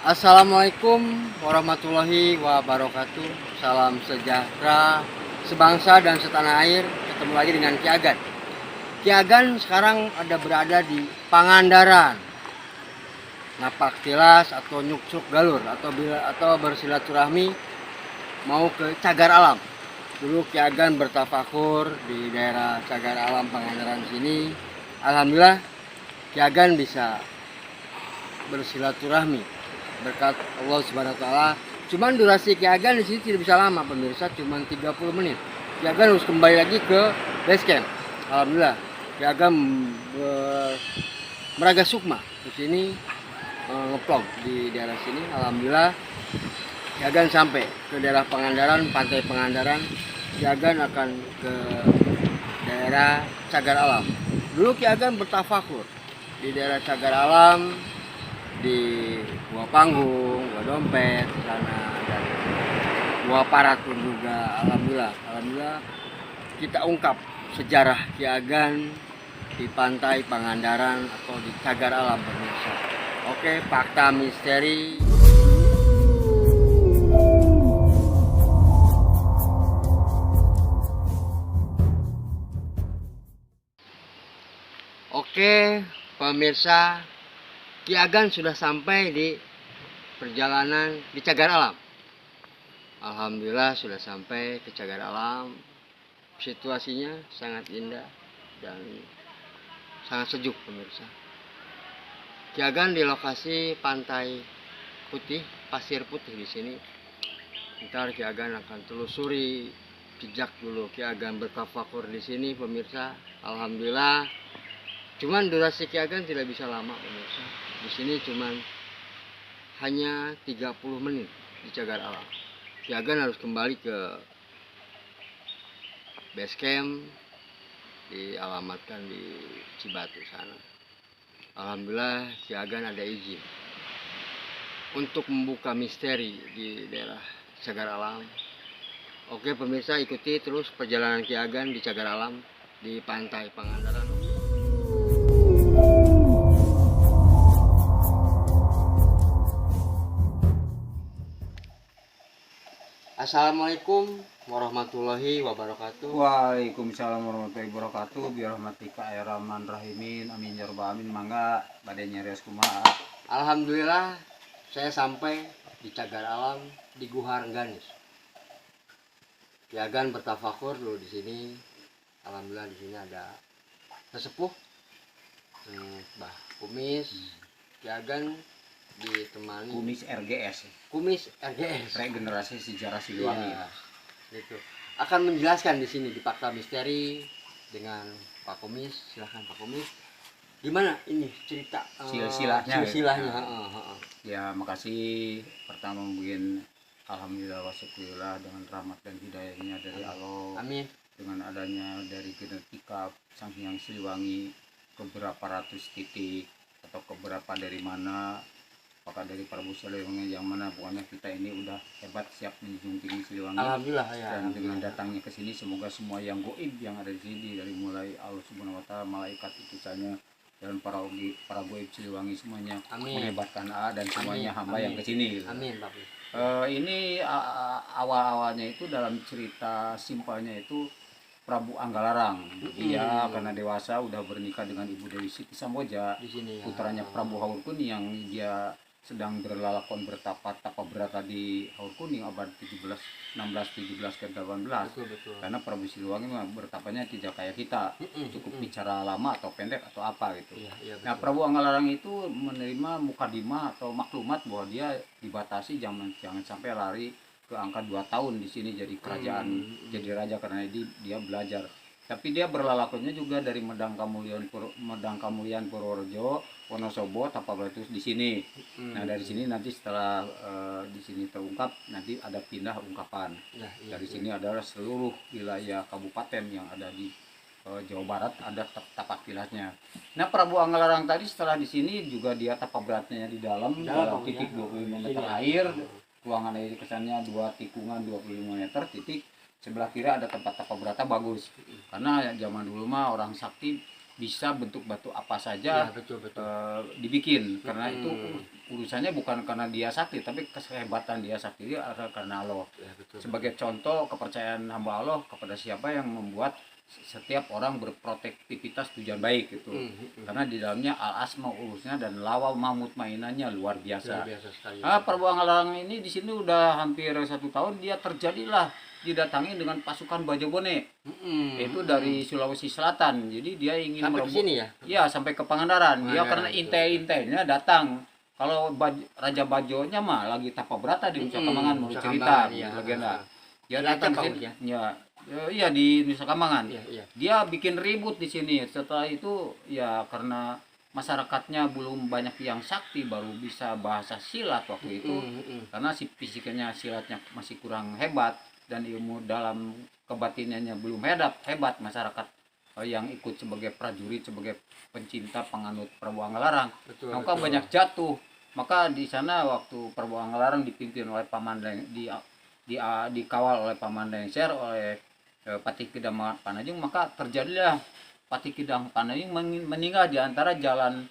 Assalamualaikum warahmatullahi wabarakatuh. Salam sejahtera sebangsa dan setanah air. Ketemu lagi dengan Ki Agan. Ki Agan sekarang berada di Pangandaran. Napak tilas atau nyuksuk galur atau bersilaturahmi mau ke Cagar Alam. Dulu Ki Agan bertafakur di daerah Cagar Alam Pangandaran sini. Alhamdulillah Ki Agan bisa bersilaturahmi berkat Allah Subhanahu wa taala. Cuman durasi Ki Agan di sini tidak bisa lama pemirsa, cuman 30 menit. Ki Agan harus kembali lagi ke base camp. Alhamdulillah Ki Agan meraga sukma di sini, ngeplog di daerah sini. Alhamdulillah Ki Agan sampai ke daerah Pangandaran, pantai Pangandaran. Ki Agan akan ke daerah Cagar Alam. Dulu Ki Agan bertafakur di daerah Cagar Alam, di Gua Panggung, Gua Dompet, sana dan Gua Parat pun juga. Alhamdulillah kita ungkap sejarah Ki Agan di pantai Pangandaran atau di Cagar Alam pemirsa. Oke, fakta misteri. Oke, pemirsa, Ki Agan sudah sampai di perjalanan di Cagar Alam. Alhamdulillah sudah sampai ke Cagar Alam. Situasinya sangat indah dan sangat sejuk pemirsa. Ki Agan di lokasi pantai putih, pasir putih di sini. Ntar Ki Agan akan telusuri jejak dulu Ki Agan bertafakur di sini pemirsa. Alhamdulillah. Cuman durasi Ki Agan tidak bisa lama pemirsa. Di sini cuman hanya 30 menit di Cagar Alam. Ki Agan harus kembali ke base camp, dialamatkan di Cibatu sana. Alhamdulillah Ki Agan ada izin untuk membuka misteri di daerah Cagar Alam. Oke pemirsa, ikuti terus perjalanan Ki Agan di Cagar Alam di pantai Pangandaran. Assalamualaikum warahmatullahi wabarakatuh. Waalaikumsalam warahmatullahi wabarakatuh. Birahmatika ya rahman rahimin. Amin ya rabbal alamin. Mangga badenya rias kumaha. Alhamdulillah saya sampai di Cagar Alam di Guha Rengganis. Ki Agan bertafakur dulu di sini. Alhamdulillah di sini ada sesepuh, Mbah Kumis. Ki Agan ditemani Kumis RGS Regenerasi Sejarah Siliwangi. Iya, itu akan menjelaskan di sini di fakta misteri dengan Pak Kumis. Silahkan Pak Kumis, gimana ini cerita Silsilahnya. Ya. Ya makasih pertama mungkin alhamdulillah wasyukurillah dengan rahmat dan hidayahnya dari Allah. Amin. Dengan adanya dari genetika Sang Hyang Siliwangi ke beberapa ratus titik atau ke beberapa dari mana, apakah dari Prabu Siliwangi yang mana, pokoknya kita ini udah hebat, siap menjunjung tinggi Siliwangi. Alhamdulillah ya. Dan dengan datangnya ke sini semoga semua yang goib yang ada di sini dari mulai Allah Subhanahu wa taala, malaikat utusannya dan para goib Siliwangi semuanya menhebatkan dan semuanya hamba yang ke sini. Amin, Pak. Ini awal-awalnya itu dalam cerita simpelnya itu Prabu Anggalarang. Dia karena dewasa udah bernikah dengan Ibu Dewi Siti Samboja, Di sini ya. putranya Prabu Haur Kuning yang dia sedang berlalakon bertapa berata di Haur Kuning abad 16, 17 ke 18. Betul. Karena Prabu Siliwangi bertapanya tidak kayak kita, cukup bicara lama atau pendek atau apa gitu. Iya, Nah, Prabu Anggalarang itu menerima mukadimah atau maklumat bahwa dia dibatasi jangan sampai lari ke angka 2 tahun di sini jadi kerajaan, jadi raja, karena dia belajar. Tapi dia berlalakonnya juga dari Medang Kamulian Purworejo, Wonosobo, Tapabletus di sini. Nah, dari sini nanti setelah di sini terungkap, nanti ada pindah ungkapan. Dari sini adalah seluruh wilayah kabupaten yang ada di Jawa Barat ada tapak tilasnya. Nah, Prabu Anggalarang tadi setelah di sini juga dia tapak beratnya di dalam titik 25 meter air. Ruangan air kesannya 2 tikungan 25 meter titik. Sebelah kiri ada tempat tapak berata bagus. Karena zaman dulu mah orang sakti bisa bentuk batu apa Ya, saja betul betul. dibikin, karena itu Mm-mm. urusannya bukan karena dia sakti, tapi kehebatan dia sakti itu adalah karena Allah. Ya, betul Sebagai contoh kepercayaan hamba Allah kepada siapa yang membuat setiap orang berprotektivitas tujuan baik itu, betul. karena di dalamnya al asma urusnya dan lawa mamut mainannya luar Luar biasa. biasa sekali. Perbuangan larang ini di sini udah hampir 1 tahun, dia terjadilah didatangi dengan pasukan Bajobone, itu dari Sulawesi Selatan. Jadi dia ingin sampai ke sini ya. ya sampai ke Pangandaran. Dia Pangandaran, karena betul, intai-intainya datang. Kalau Raja Bajonya mah lagi tapa berata di Nusa Kambangan, menurut Nusa cerita, Kambangan, iya. menurut legenda. Dia Kelihatan datang ke Pak sini, ya. iya di Nusa Kambangan. Iya, iya. Dia bikin ribut di sini. Setelah itu ya karena masyarakatnya belum banyak yang sakti, baru bisa bahasa silat waktu itu, karena si fisiknya silatnya masih kurang hebat dan ilmu dalam kebatinannya belum hebat masyarakat yang ikut sebagai prajurit, sebagai pencinta penganut Prabu Anggalarang. Betul, Maka betul. banyak jatuh. Maka di sana waktu Prabu Anggalarang dipimpin oleh Paman dikawal oleh Paman Lengser, oleh Patih Kidang Panajung, maka terjadilah Patih Kidang Panajung meninggal di antara jalan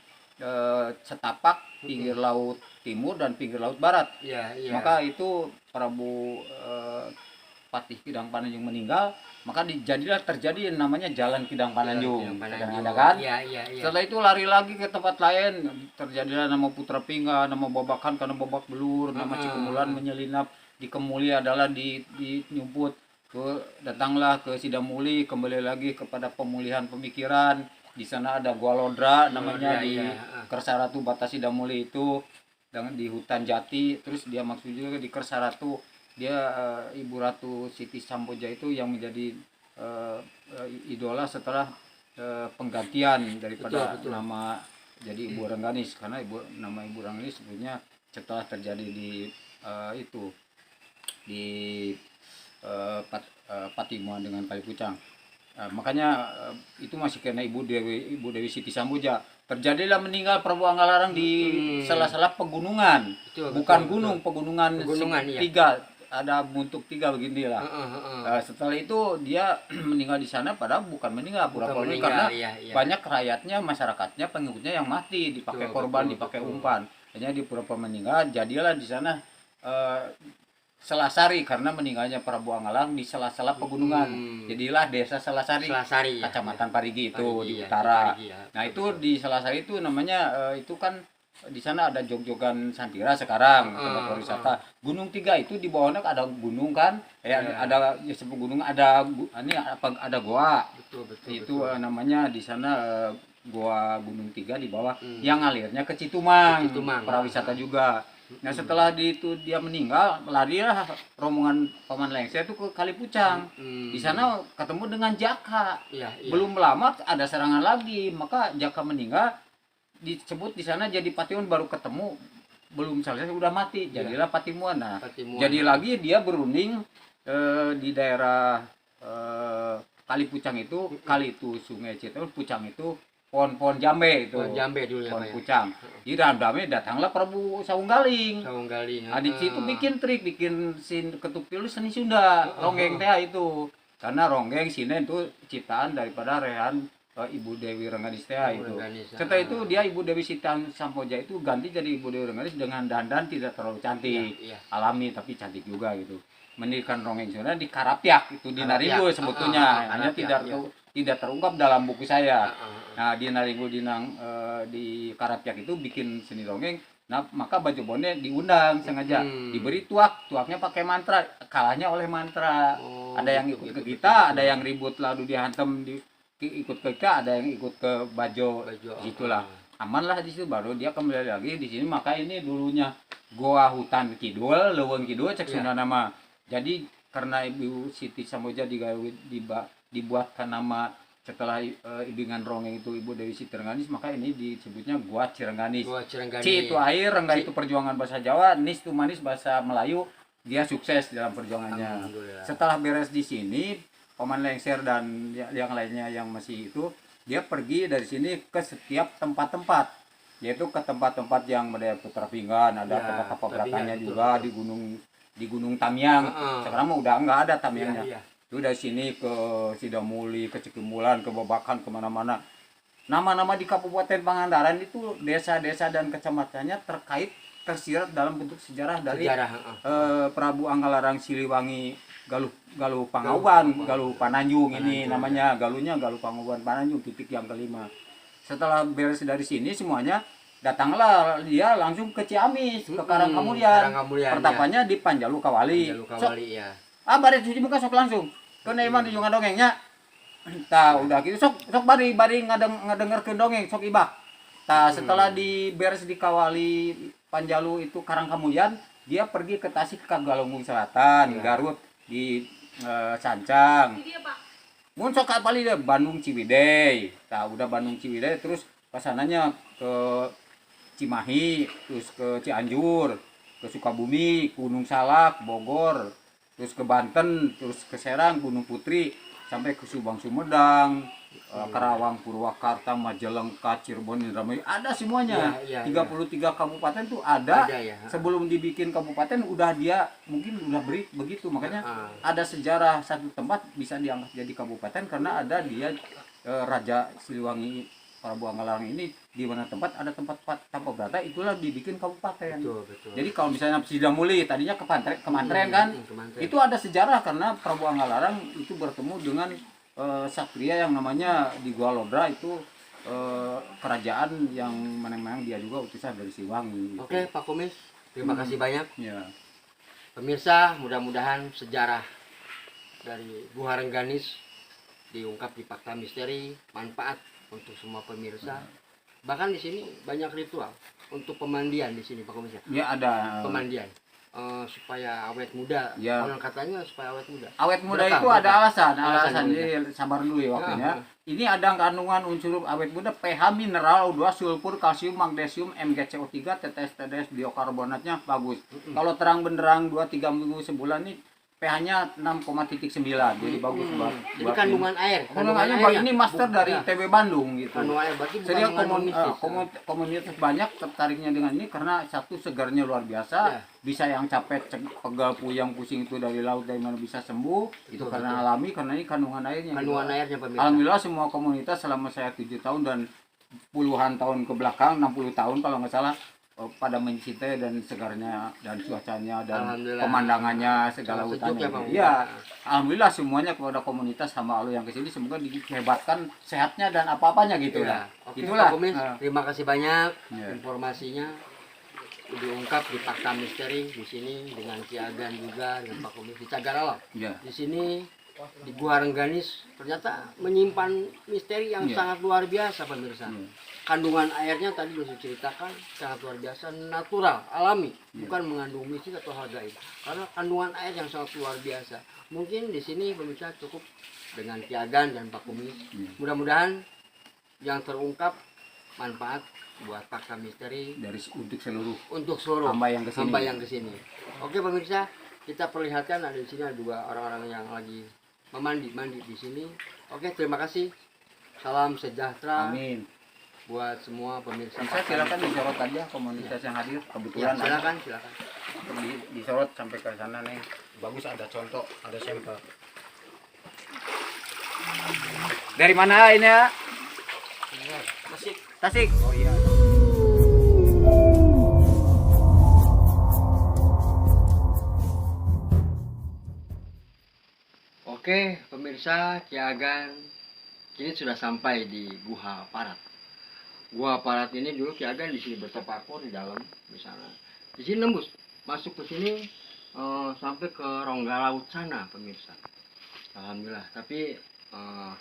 setapak pinggir laut timur dan pinggir laut barat. Iya, iya. Maka itu Prabu Patih Kidang Pananjung meninggal, maka terjadi yang namanya Jalan Kidang Pananjung. Sekarang ada kan? Iya, iya, iya. Setelah itu lari lagi ke tempat lain, terjadilah nama Putra Pingga, nama Babakan karena babak belur, nama Cikumulan menyelinap, di Kemuli adalah di nyumput. Datanglah ke Sidamuli, kembali lagi kepada pemulihan pemikiran. Di sana ada Gua Lodra namanya, di Kersaratu Batas Sidamuli itu, dengan di hutan jati. Terus dia maksud juga di Kersaratu, dia Ibu Ratu Siti Sampoja itu yang menjadi idola setelah penggantian daripada Betul. nama jadi Ibu Rengganis, karena nama Ibu Rengganis sebenarnya setelah terjadi di itu di Patimuan dengan Kalipucang. Makanya itu masih karena Ibu Dewi Siti Samboja. Terjadilah meninggal Prabu Anggalarang di sela-sela pegunungan. Bukan gunung, pegunungan iya. tiga, ada bentuk tiga begini lah. Setelah itu dia meninggal di sana, padahal bukan meninggal, pura-pura karena banyak rakyatnya, masyarakatnya, pengikutnya yang mati, dipakai korban, dipakai umpan. Hanya di pura-pura meninggal, jadilah di sana Selasari, karena meninggalnya Prabu Anggalarang di sela-sela pegunungan. Jadilah desa Selasari, Kecamatan Parigi itu di utara. Nah itu di Selasari itu namanya itu kan di sana ada jog-jogan Santira sekarang, tempat wisata. Gunung Tiga itu di bawahnya ada gunung kan, ada ya sebut gunung, ada ini ada goa. Itu namanya di sana goa Gunung Tiga di bawah, yang alirnya ke Citumang, prawisata juga. Nah setelah itu dia meninggal, larilah rombongan Paman Lengser itu ke Kalipucang. Di sana ketemu dengan Jaka. Belum lama ada serangan lagi, maka Jaka meninggal, disebut di sana jadi Patimuan, baru ketemu belum selesai udah mati, jadilah Patimuan. Nah jadi lagi dia berunding di daerah Kalipucang itu, kali itu Sungai Citarum, Pucang itu pohon jambe itu. Pohon pucang. Di dalam damai datanglah Prabu Saunggaling. Nah, di situ bikin trik, bikin ketuk pilu seni Sunda, ronggeng teh itu. Karena ronggeng sini itu ciptaan daripada Rehan Ibu Dewi Rengganis teh itu. Setelah itu dia Ibu Dewi Siti Sampoja itu ganti jadi Ibu Dewi Rengganis dengan dandan tidak terlalu cantik, alami tapi cantik juga gitu. Mendirikan ronggeng Sunda di Karapyak itu, di Naringgo sebetulnya, hanya tidak terungkap dalam buku saya. Nah di Naringgo di Karapyak itu bikin seni ronggeng. Nah maka Bajobone diundang sengaja, diberi tuaknya pakai mantra, kalahnya oleh mantra. Ada yang ikut ke kita, ada yang ribut lalu dihantam ikut ke kita, ada yang ikut ke Bajo, gitulah. Aman lah di situ, baru dia kembali lagi di sini. Maka ini dulunya Goa Hutan Kidul, Leuweung Kidul cek Sunda nama. Jadi karena Ibu Siti Samboja dibuatkan nama setelah ibingan ronggeng itu Ibu Dewi Siti Rengganis, maka ini disebutnya Gua Cirengganis. Ci itu air, Rengga itu perjuangan bahasa Jawa, Nis itu manis bahasa Melayu. Dia sukses dalam perjuangannya. Setelah beres di sini, Paman Lengser dan yang lainnya yang masih itu, dia pergi dari sini ke setiap tempat-tempat, yaitu ke tempat-tempat yang ada Putra Pinggan, ada tempat apa juga di Gunung Tamiang. Sekarang mah udah enggak ada Tamiangnya. Itu dari sini ke Sidamuli, ke Cikumulan, ke Babakan, kemana-mana. nama-nama di Kabupaten Pangandaran itu desa-desa dan kecamatannya tersirat dalam bentuk sejarah dari Sejarah. Prabu Anggalarang Siliwangi Galuh Galuh Pangauban, Galuh Pananjung ini Pananjung, namanya, galuhnya Galuh Pangauban Pananjung titik yang kelima. Setelah beres dari sini semuanya datanglah dia langsung ke Ciamis, ke Karangkamulian. Karangkamulian, Pertapanya di Panjalu Kawali. Jalur Kawali ya. Bari cuci muka sok langsung. Kena emang di jungan dongengnya. Tah udah gitu sok bari ngadengerkeun dongeng sok ibak. Tah setelah beres di Kawali Panjalu itu Karangkamulian, dia pergi ke Tasik ke Galunggung Selatan, Garut di Sancang. Mun sok ka paling deh Bandung Ciwidey. Tah udah Bandung Ciwidey terus kesananya ke Cimahi, terus ke Cianjur, ke Sukabumi, Gunung Salak, Bogor, terus ke Banten, terus ke Serang, Gunung Putri, sampai ke Subang Sumedang, Karawang, Purwakarta, Majalengka, Cirebon, Indramayu, ada semuanya. 33 kabupaten tuh ada ya. Sebelum dibikin kabupaten udah dia mungkin udah begitu, makanya ada sejarah satu tempat bisa diangkat jadi kabupaten karena ada dia Raja Siliwangi Prabu Anggalarang ini di mana tempat ada tempat tanpa berata itulah dibikin kabupaten. Betul. Jadi kalau misalnya Sidamuli tadinya kemantren kan, itu ada sejarah karena Prabu Anggalarang itu bertemu dengan Satria yang namanya di Gua Lodra itu kerajaan yang memang dia juga utusan dari Siliwangi. Oke, Pak Kumis, terima kasih banyak. Ya. Pemirsa, mudah-mudahan sejarah dari Gua Rengganis diungkap di Fakta Misteri, manfaat untuk semua pemirsa. Bahkan di sini banyak ritual untuk pemandian di sini, Pak Kumis. Ya ada Pemandian supaya awet muda. Ya. Konon katanya supaya awet muda. Awet muda Berkah, itu berkah. ada alasan Alasan jadi sabar dulu ya waktunya. Ya. Ini ada kandungan unsur awet muda pH mineral O2 sulfur kalsium magnesium MgCO3 TTS TDS biokarbonatnya bagus. Kalau terang benderang 2-3 minggu sebulan nih pH-nya 6,9 jadi bagus buat Jadi kandungan air. kandungannya ini master dari TB Bandung gitu. Kandungan air berarti bukan Jadi mengandung mistis. komunitas banyak tertariknya dengan ini karena satu segarnya luar biasa, Ya. bisa yang capek, pegal, puyang, pusing itu dari laut dari mana bisa sembuh, itu Betul, karena alami karena ini kandungan airnya. Kandungan airnya pemirsa. Alhamdulillah semua komunitas selama saya 7 tahun dan puluhan tahun ke belakang 60 tahun kalau nggak salah pada mencintai dan segarnya dan cuacanya dan Alhamdulillah. pemandangannya segala Sangat sejuk hutannya. ya, Bang. Iya, alhamdulillah semuanya kepada komunitas sama Allah yang kesini semoga dihebatkan sehatnya dan apa-apanya gitu Ya. lah. Oke, Itulah. Pak Kumis, terima kasih banyak Ya. informasinya diungkap di Fakta Misteri di sini dengan Ki Agan juga dengan Pak Kumis di Cagar Alam. Ya. Di sini di Gua Rengganis ternyata menyimpan misteri yang Ya. sangat luar biasa pemirsa. Ya. Kandungan airnya tadi sudah diceritakan sangat luar biasa, natural, alami, Ya. bukan mengandung mistis atau hal gaib. Karena kandungan air yang sangat luar biasa. Mungkin di sini pemirsa cukup dengan Ki Agan dan Pak Kumis. Ya. Mudah-mudahan yang terungkap manfaat buat Fakta Misteri Untuk seluruh hamba yang kesini. Oke pemirsa, kita perlihatkan ada di sini ada juga orang-orang yang lagi mandi di sini. Oke, terima kasih. Salam sejahtera. Amin. Buat semua pemirsa. Bisa silakan disorot aja komunitas yang hadir Ya, kebetulan silakan. disorot sampai ke sana nih. Bagus ada contoh, ada sampel. Dari mana ini ya? Tasik. Oh iya. Oke, pemirsa, Ki Agan kini sudah sampai di Guha Parat. Guha Parat ini dulu Ki Agan di sini bertepakur di dalam di sana. Di sini nembus masuk ke sini sampai ke rongga laut sana, pemirsa. Alhamdulillah, tapi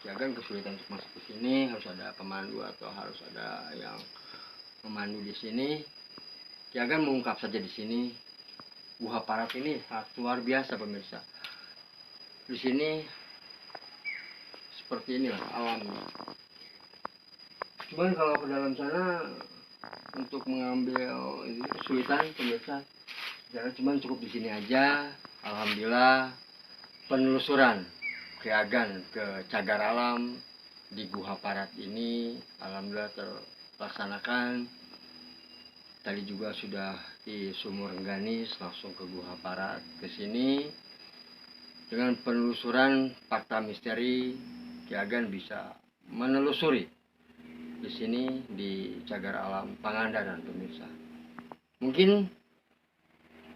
Ki Agan kesulitan untuk masuk ke sini, harus ada pemandu atau harus ada yang memandu di sini. Ki Agan mengungkap saja di sini. Guha Parat ini sangat luar biasa, pemirsa. Di sini seperti inilah alamnya. Cuman kalau ke dalam sana untuk mengambil ini kesulitan pemirsa. Jangan cuman cukup di sini aja. Alhamdulillah penelusuran Ki Agan ke Cagar Alam di Guha Parat ini alhamdulillah terlaksanakan. Tadi juga sudah di Sumur Rengganis langsung ke Guha Parat ke sini. Dengan penelusuran Fakta Misteri, Ki Agan bisa menelusuri di sini di Cagar Alam Pangandaran pemirsa. Mungkin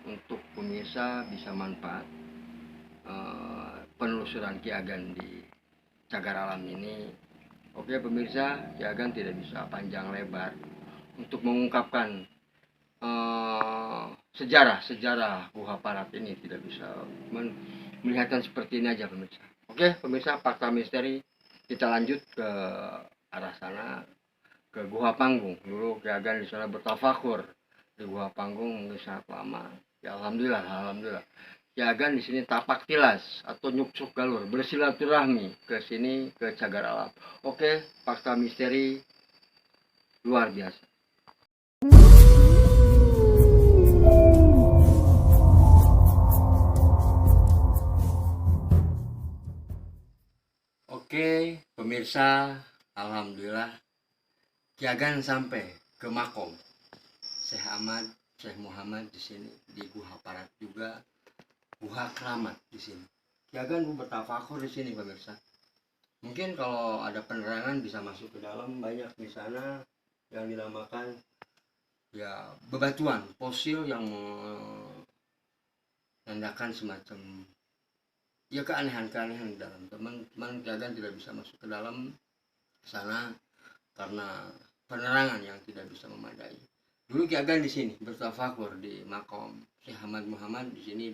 untuk pemirsa bisa manfaat penelusuran Ki Agan di Cagar Alam ini. Oke pemirsa, Ki Agan tidak bisa panjang lebar untuk mengungkapkan sejarah Guha Parat ini, tidak bisa melihatkan seperti ini aja pemirsa. Oke pemirsa, fakta misteri, kita lanjut ke arah sana, ke Guha Panggung. Dulu Ki Agan di sana bertafakur di Guha Panggung mungkin sangat lama. Ya alhamdulillah, Ki Agan di sini tapak tilas atau nyuksuk galur, bersilaturahmi ke sini, ke Cagar Alam. Oke, fakta misteri luar biasa. Oke, pemirsa, alhamdulillah Ki Agan sampai ke makom Syekh Ahmad, Syekh Muhammad di sini di Guha Parat juga, Guha Keramat di sini. Ki Agan bertafakur di sini pemirsa. Mungkin kalau ada penerangan bisa masuk ke dalam, banyak di sana yang dinamakan ya bebatuan fosil yang menandakan semacam ya keanehan-keanehan di dalam. Teman-teman Ki Agan tidak bisa masuk ke dalam sana karena penerangan yang tidak bisa memadai. Dulu Ki Agan di sini bertafakur di makom Syekh Ahmad Muhammad di sini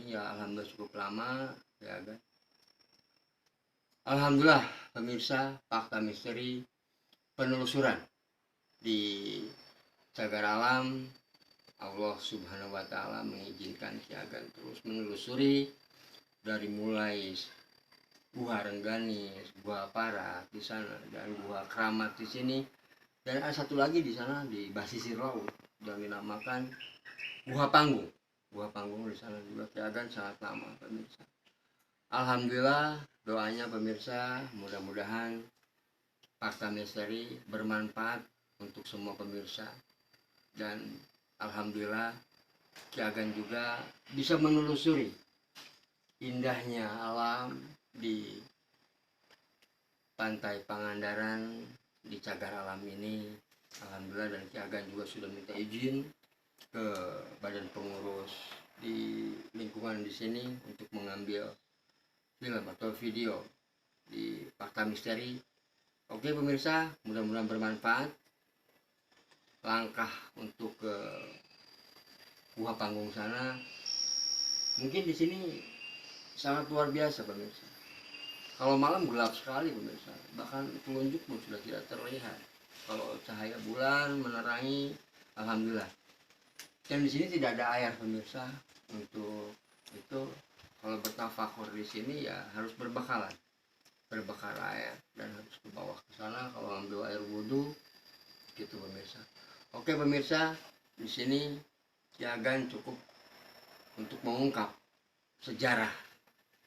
ya alhamdulillah cukup lama Ki Agan. Alhamdulillah pemirsa, fakta misteri penelusuran di Cagar Alam, Allah Subhanahu wa taala mengizinkan Ki Agan terus menelusuri dari mulai Guha Rengganis, Guha Parat di sana dan Guha Keramat di sini, dan ada satu lagi di sana di basisir laut yang dinamakan Guha Panggung. Guha Panggung di sana juga Ki Agan sangat lama pemirsa. Alhamdulillah, doanya pemirsa, mudah-mudahan fakta misteri bermanfaat untuk semua pemirsa, dan alhamdulillah Ki Agan juga bisa menelusuri indahnya alam di pantai Pangandaran di Cagar Alam ini. Alhamdulillah, dan Ki Agan juga sudah minta izin ke badan pengurus di lingkungan di sini untuk mengambil film atau video di fakta misteri. Oke pemirsa, mudah-mudahan bermanfaat. Langkah untuk ke Guha Panggung sana mungkin di sini sangat luar biasa pemirsa. Kalau malam gelap sekali pemirsa, bahkan telunjuk pun sudah tidak terlihat. Kalau cahaya bulan menerangi, alhamdulillah. Dan di sini tidak ada air pemirsa. Untuk itu kalau bertafakur di sini ya harus berbekal air dan harus ke bawah ke sana kalau ambil air wudhu gitu pemirsa. Oke pemirsa, di sini Ki Agan cukup untuk mengungkap sejarah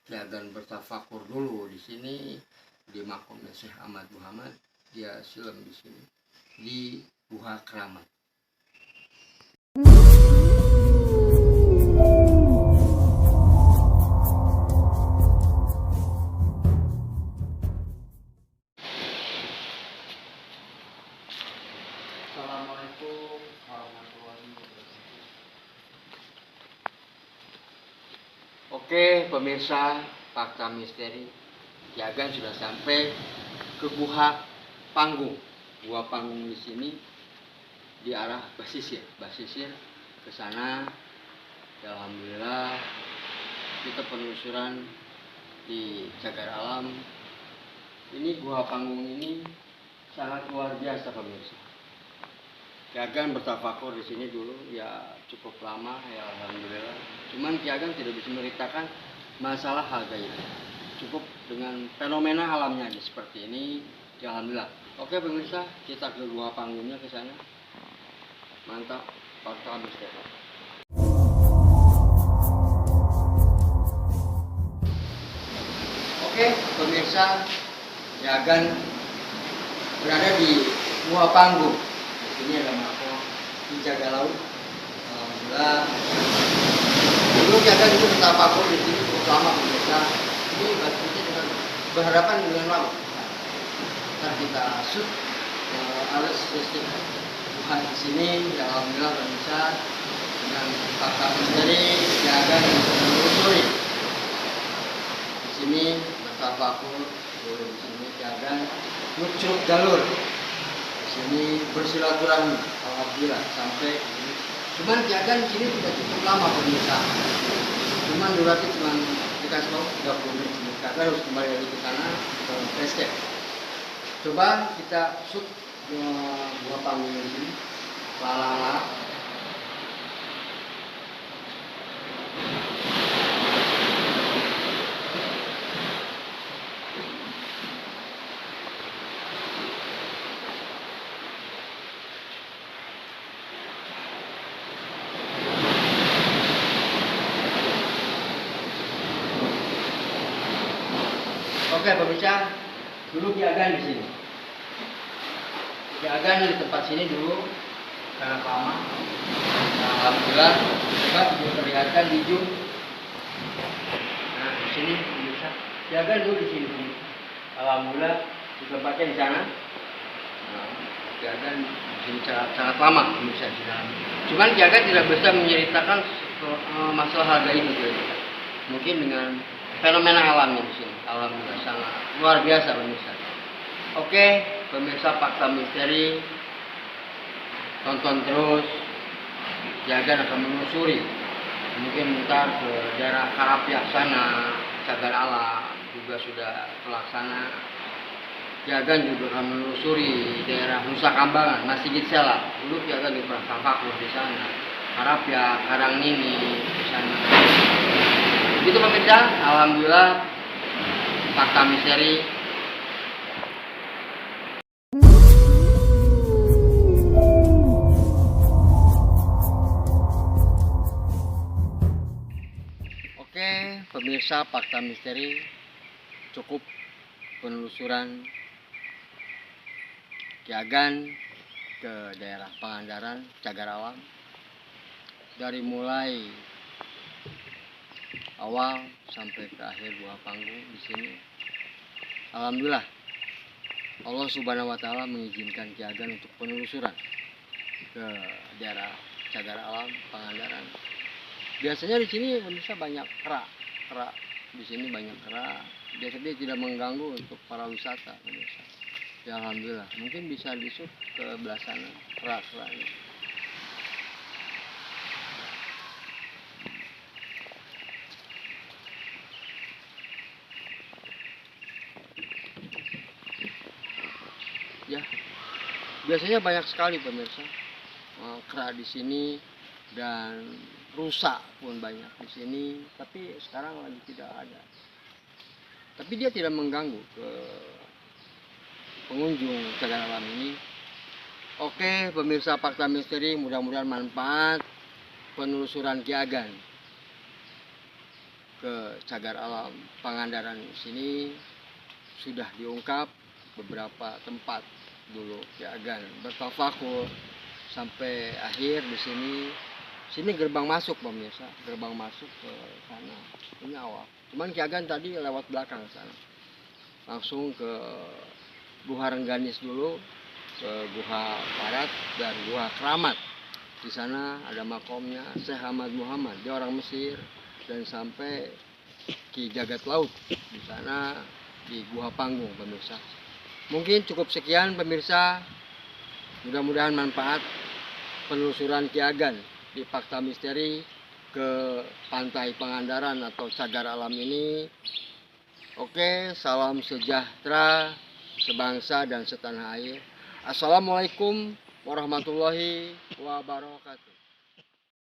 Ki Agan bertafakur dulu di sini di makomnya Syekh Ahmad Muhammad. Dia silem di sini di Guha Keramat. Assalamualaikum warahmatullahi wabarakatuh. Oke pemirsa, fakta misteri, Ki Agan sudah sampai ke Guha Panggung. Guha Panggung di sini di arah basisir ke sana. Ya, alhamdulillah kita penelusuran di Cagar Alam ini. Guha Panggung ini sangat luar biasa pemirsa. Ki Agan bertafakur di sini dulu ya cukup lama ya alhamdulillah. Cuman Ki Agan tidak bisa menceritakan masalah hal gaib. Cukup dengan fenomena alamnya aja seperti ini ya alhamdulillah. Oke pemirsa, kita ke Guha Panggungnya ke sana. Mantap, fakta misteri. Oke pemirsa, Ki Agan berada di Guha Panggung. Ini ada makom penjaga laut. Alhamdulillah. Dulu Ki Agan itu bertafakur di sini cukup lama pemirsa. Ini batu kita dengan berhadapan dengan laut. Ntar kita shoot arus listrik Tuhan di sini. Ya alhamdulillah pemirsa, dengan fakta misteri Kiagan menelusuri di sini bertafakur, di sini Kiagan ngucuk jalur, di sini bersilaturahmi. Alhamdulillah sampai ini. Cuman Kiagan di sini tidak cukup lama pemirsa. Cuman durasi cuma dikasih tahu 30 menit. Kiagan harus kembali lagi ke sana ke base. Coba kita shoot buah panggung di sini. Lala. Oke pemirsa, dulu Kiagan di sini. Kiagan di tempat sini dulu karena lama. Nah, alhamdulillah, coba diperlihatkan di zoom. Nah, di sini pemirsa, Kiagan dulu di sini pemirsa. Alhamdulillah di tempatnya di sana. Nah, Kiagan di sini sangat lama pemirsa di dalam. Cuman Kiagan tidak bisa menceritakan masalah harga ini pemirsa. Mungkin dengan fenomena alamnya di sini. Alhamdulillah sangat luar biasa pemirsa. Oke, pemirsa fakta misteri, tonton terus. Kiagan akan menelusuri. Mungkin ntar ke daerah Karapiak sana, cagar alam juga sudah terlaksana. Kiagan juga akan menelusuri daerah Nusa Kambangan, Masjid Sela. Dulu Kiagan di Tafakur di sana. Karapiak, Karangnini di sana. Begitu pemirsa, alhamdulillah fakta misteri. Oke, pemirsa fakta misteri, cukup penelusuran Kiagan ke daerah Pangandaran, cagar alam. Dari mulai awal sampai ke akhir buah panggung di sini. Alhamdulillah Allah Subhanahu wa taala mengizinkan Kiagan untuk penelusuran ke daerah cagar alam Pangandaran. Biasanya di sini pemirsa banyak kera. Di sini banyak kera. Biasanya dia tidak mengganggu untuk para wisata pemirsa. Ya alhamdulillah, mungkin bisa disut ke belah sana kera-keranya. Ya, biasanya banyak sekali pemirsa kera di sini dan rusa pun banyak di sini, tapi sekarang lagi tidak ada. Tapi dia tidak mengganggu ke pengunjung cagar alam ini. Oke, pemirsa fakta misteri, mudah-mudahan manfaat penelusuran Kiagan ke cagar alam Pangandaran sini sudah diungkap beberapa tempat dulu Kiagan bertafakur sampai akhir di sini. Sini gerbang masuk pemirsa, gerbang masuk ke sana. Ini awal. Cuman Kiagan tadi lewat belakang sana. Langsung ke Guha Rengganis dulu, ke Guha Barat dan Guha Keramat. Di sana ada makomnya Syekh Ahmad Muhammad, dia orang Mesir, dan sampai Ki Jagat Laut di sana di Guha Panggung pemirsa. Mungkin cukup sekian pemirsa. Mudah-mudahan manfaat penelusuran Kiagan di fakta misteri ke pantai Pangandaran atau cagar alam ini. Oke, salam sejahtera sebangsa dan setanah air. Assalamualaikum warahmatullahi wabarakatuh.